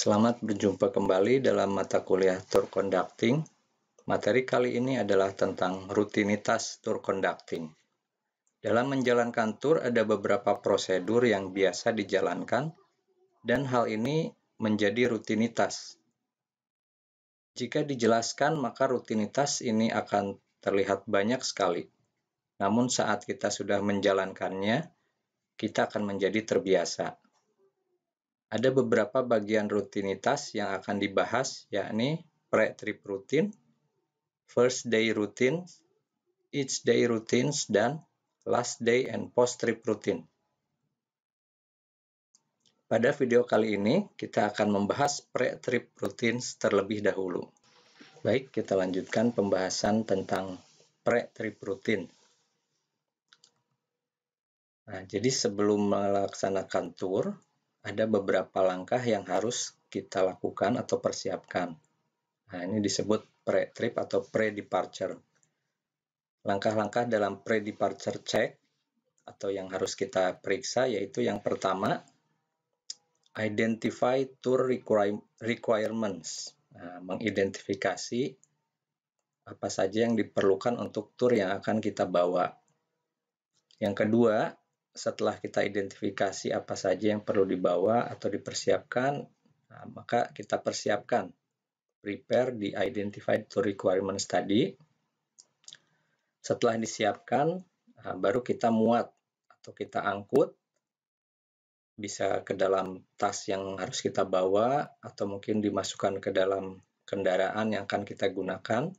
Selamat berjumpa kembali dalam mata kuliah Tour Conducting. Materi kali ini adalah tentang rutinitas tour conducting. Dalam menjalankan tour ada beberapa prosedur yang biasa dijalankan dan hal ini menjadi rutinitas. Jika dijelaskan maka rutinitas ini akan terlihat banyak sekali. Namun saat kita sudah menjalankannya, kita akan menjadi terbiasa. Ada beberapa bagian rutinitas yang akan dibahas, yakni pre-trip routine, first day routine, each day routines, dan last day and post-trip routine. Pada video kali ini, kita akan membahas pre-trip routines terlebih dahulu. Baik, kita lanjutkan pembahasan tentang pre-trip routine. Nah, jadi sebelum melaksanakan tour, ada beberapa langkah yang harus kita lakukan atau persiapkan. Nah, ini disebut pre-trip atau pre-departure. Langkah-langkah dalam pre-departure check atau yang harus kita periksa yaitu yang pertama, identify tour requirements. Nah, mengidentifikasi apa saja yang diperlukan untuk tour yang akan kita bawa. Yang kedua, setelah kita identifikasi apa saja yang perlu dibawa atau dipersiapkan, nah, maka kita persiapkan, prepare the identified tour requirements tadi. Setelah disiapkan, nah, baru kita muat atau kita angkut, bisa ke dalam tas yang harus kita bawa atau mungkin dimasukkan ke dalam kendaraan yang akan kita gunakan.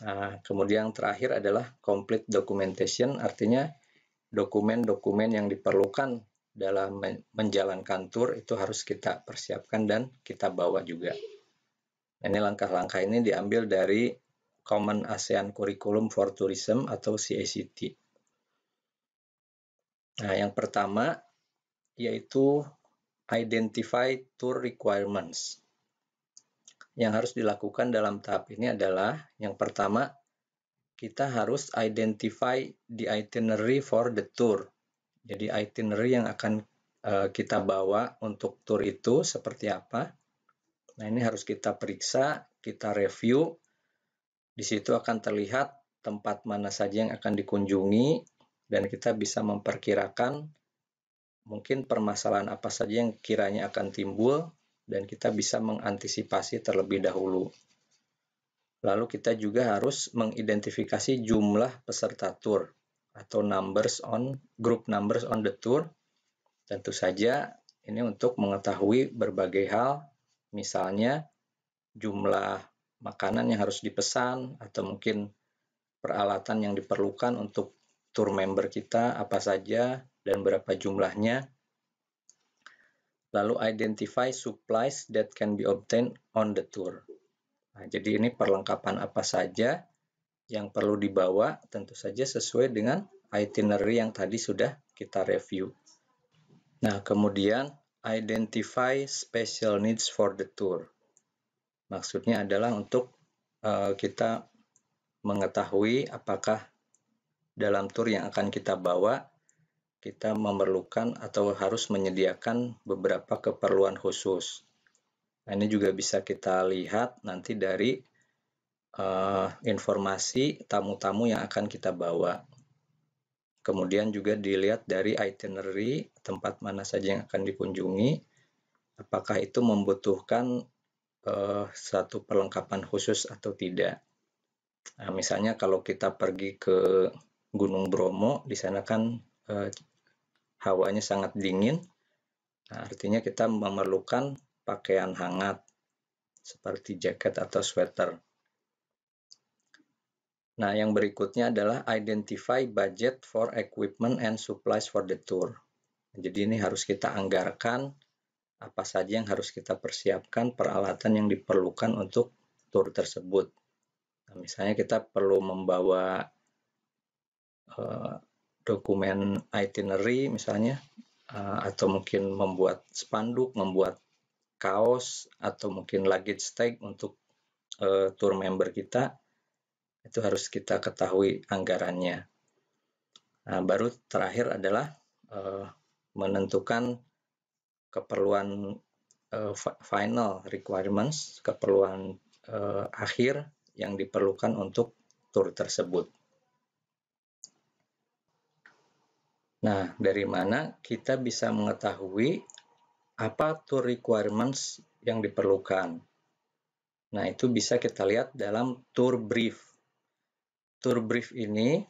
Nah, kemudian yang terakhir adalah complete documentation, artinya dokumen-dokumen yang diperlukan dalam menjalankan tour itu harus kita persiapkan dan kita bawa juga. Ini langkah-langkah ini diambil dari Common ASEAN Curriculum for Tourism atau CACT. Nah, yang pertama yaitu identify tour requirements. Yang harus dilakukan dalam tahap ini adalah yang pertama, kita harus identify the itinerary for the tour. Jadi itinerary yang akan kita bawa untuk tour itu seperti apa. Nah, ini harus kita periksa, kita review. Di situ akan terlihat tempat mana saja yang akan dikunjungi dan kita bisa memperkirakan mungkin permasalahan apa saja yang kiranya akan timbul dan kita bisa mengantisipasi terlebih dahulu. Lalu kita juga harus mengidentifikasi jumlah peserta tour atau group numbers on the tour. Tentu saja ini untuk mengetahui berbagai hal, misalnya jumlah makanan yang harus dipesan atau mungkin peralatan yang diperlukan untuk tour member kita apa saja dan berapa jumlahnya. Lalu identify supplies that can be obtained on the tour. Nah, jadi ini perlengkapan apa saja yang perlu dibawa, tentu saja sesuai dengan itinerary yang tadi sudah kita review. Nah, kemudian identify special needs for the tour. Maksudnya adalah untuk kita mengetahui apakah dalam tour yang akan kita bawa, kita memerlukan atau harus menyediakan beberapa keperluan khusus. Nah, ini juga bisa kita lihat nanti dari informasi tamu-tamu yang akan kita bawa. Kemudian juga dilihat dari itinerary, tempat mana saja yang akan dikunjungi, apakah itu membutuhkan satu perlengkapan khusus atau tidak. Nah, misalnya kalau kita pergi ke Gunung Bromo, di sana kan hawanya sangat dingin, nah, artinya kita memerlukan pakaian hangat seperti jaket atau sweater. Nah, yang berikutnya adalah identify budget for equipment and supplies for the tour. Jadi ini harus kita anggarkan apa saja yang harus kita persiapkan, peralatan yang diperlukan untuk tour tersebut. Nah, misalnya kita perlu membawa dokumen itinerary misalnya, atau mungkin membuat spanduk, membuat kaos, atau mungkin luggage tag untuk tour member kita. Itu harus kita ketahui anggarannya. Nah, baru terakhir adalah menentukan keperluan final requirements, keperluan akhir yang diperlukan untuk tour tersebut. Nah, dari mana kita bisa mengetahui apa tour requirements yang diperlukan? Nah, itu bisa kita lihat dalam tour brief. Tour brief ini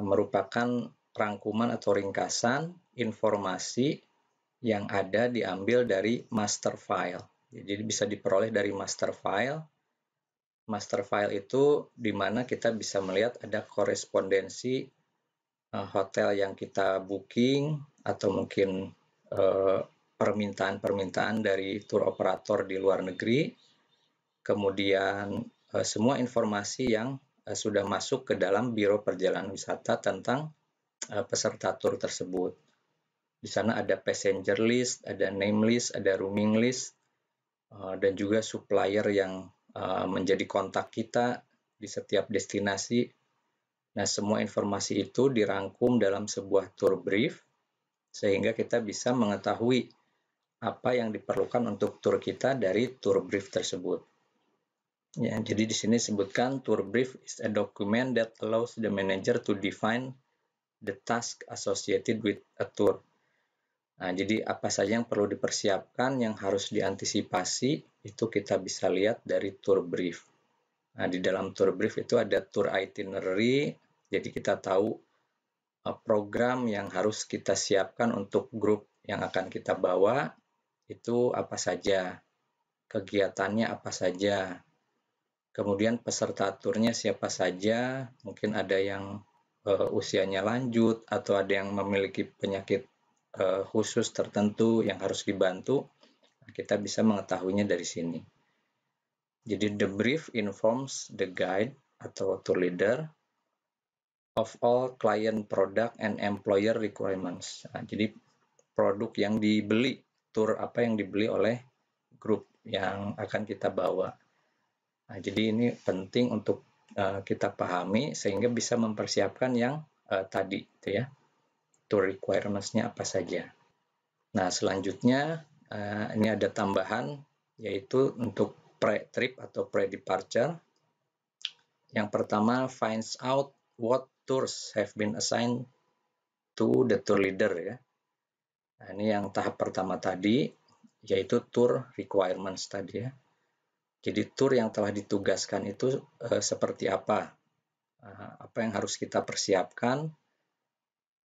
merupakan rangkuman atau ringkasan informasi yang ada diambil dari master file. Jadi bisa diperoleh dari master file. Master file itu di mana kita bisa melihat ada korespondensi hotel yang kita booking atau mungkin permintaan-permintaan dari tour operator di luar negeri. Kemudian semua informasi yang sudah masuk ke dalam Biro Perjalanan Wisata tentang peserta tur tersebut. Di sana ada passenger list, ada name list, ada rooming list, dan juga supplier yang menjadi kontak kita di setiap destinasi. Nah, semua informasi itu dirangkum dalam sebuah tour brief, sehingga kita bisa mengetahui apa yang diperlukan untuk tur kita dari tour brief tersebut. Ya, jadi di sini disebutkan tour brief is a document that allows the manager to define the task associated with a tour. Nah, jadi apa saja yang perlu dipersiapkan, yang harus diantisipasi, itu kita bisa lihat dari tour brief. Nah, di dalam tour brief itu ada tour itinerary, jadi kita tahu program yang harus kita siapkan untuk grup yang akan kita bawa, itu apa saja, kegiatannya apa saja. Kemudian peserta turnya siapa saja, mungkin ada yang usianya lanjut atau ada yang memiliki penyakit khusus tertentu yang harus dibantu. Kita bisa mengetahuinya dari sini. Jadi the brief informs the guide atau tour leader of all client product and employer requirements. Nah, jadi produk yang dibeli, tour apa yang dibeli oleh grup yang akan kita bawa. Nah, jadi ini penting untuk kita pahami sehingga bisa mempersiapkan yang tadi, itu ya, tour requirements-nya apa saja. Nah, selanjutnya ini ada tambahan yaitu untuk pre-trip atau pre-departure. Yang pertama, finds out what tours have been assigned to the tour leader ya. Nah, ini yang tahap pertama tadi yaitu tour requirements tadi ya. Jadi tour yang telah ditugaskan itu seperti apa? Apa yang harus kita persiapkan?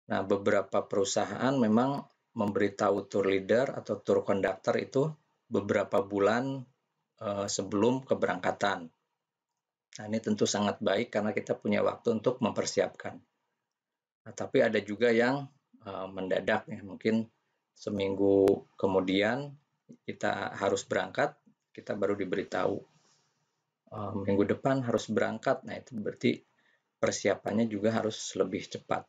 Nah, beberapa perusahaan memang memberitahu tour leader atau tour conductor itu beberapa bulan sebelum keberangkatan. Nah, ini tentu sangat baik karena kita punya waktu untuk mempersiapkan. Nah, tapi ada juga yang mendadak ya, mungkin seminggu kemudian kita harus berangkat, kita baru diberitahu. Minggu depan harus berangkat, nah itu berarti persiapannya juga harus lebih cepat.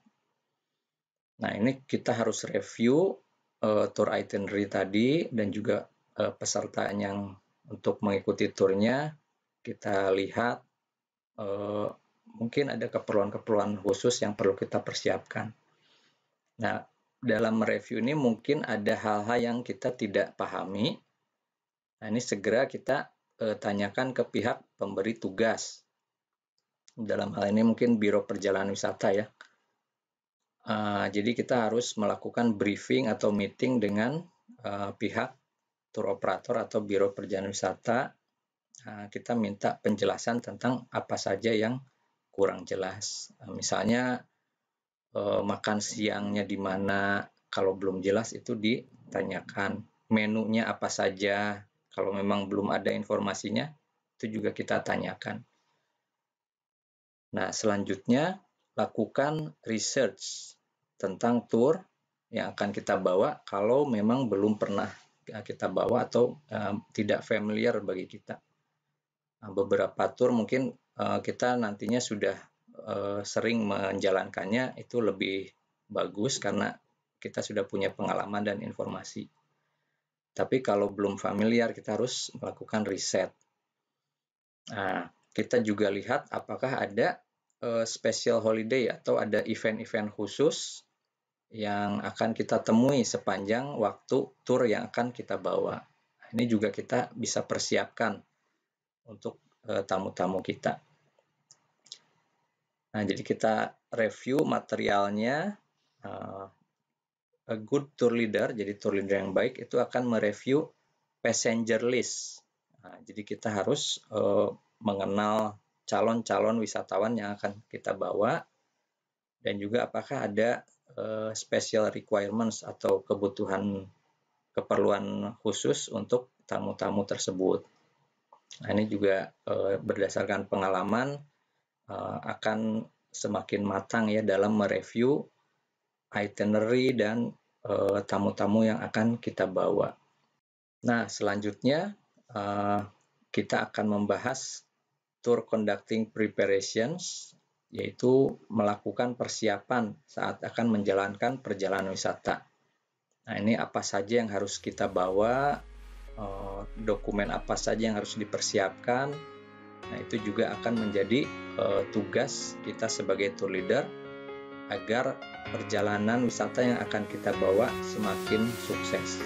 Nah, ini kita harus review tour itinerary tadi dan juga peserta yang untuk mengikuti turnya. Kita lihat mungkin ada keperluan-keperluan khusus yang perlu kita persiapkan. Nah, dalam review ini mungkin ada hal-hal yang kita tidak pahami. Nah, ini segera kita tanyakan ke pihak pemberi tugas. Dalam hal ini mungkin Biro Perjalanan Wisata ya. Jadi kita harus melakukan briefing atau meeting dengan pihak tour operator atau Biro Perjalanan Wisata. Kita minta penjelasan tentang apa saja yang kurang jelas. Misalnya makan siangnya di mana, kalau belum jelas itu ditanyakan. Menunya apa saja, kalau memang belum ada informasinya, itu juga kita tanyakan. Nah, selanjutnya lakukan research tentang tour yang akan kita bawa kalau memang belum pernah kita bawa atau tidak familiar bagi kita. Nah, beberapa tour mungkin kita nantinya sudah sering menjalankannya, itu lebih bagus karena kita sudah punya pengalaman dan informasi. Tapi kalau belum familiar, kita harus melakukan riset. Nah, kita juga lihat apakah ada special holiday atau ada event-event khusus yang akan kita temui sepanjang waktu tur yang akan kita bawa. ini juga kita bisa persiapkan untuk tamu-tamu kita. Nah, jadi kita review materialnya. A good tour leader, jadi tour leader yang baik itu akan mereview passenger list. Nah, jadi kita harus mengenal calon-calon wisatawan yang akan kita bawa, dan juga apakah ada special requirements atau keperluan khusus untuk tamu-tamu tersebut. Nah, ini juga berdasarkan pengalaman akan semakin matang ya dalam mereview itinerary dan tamu-tamu yang akan kita bawa. Nah, selanjutnya kita akan membahas tour conducting preparations, yaitu melakukan persiapan saat akan menjalankan perjalanan wisata. Nah, ini apa saja yang harus kita bawa, dokumen apa saja yang harus dipersiapkan. Nah, itu juga akan menjadi tugas kita sebagai tour leader agar perjalanan wisata yang akan kita bawa semakin sukses.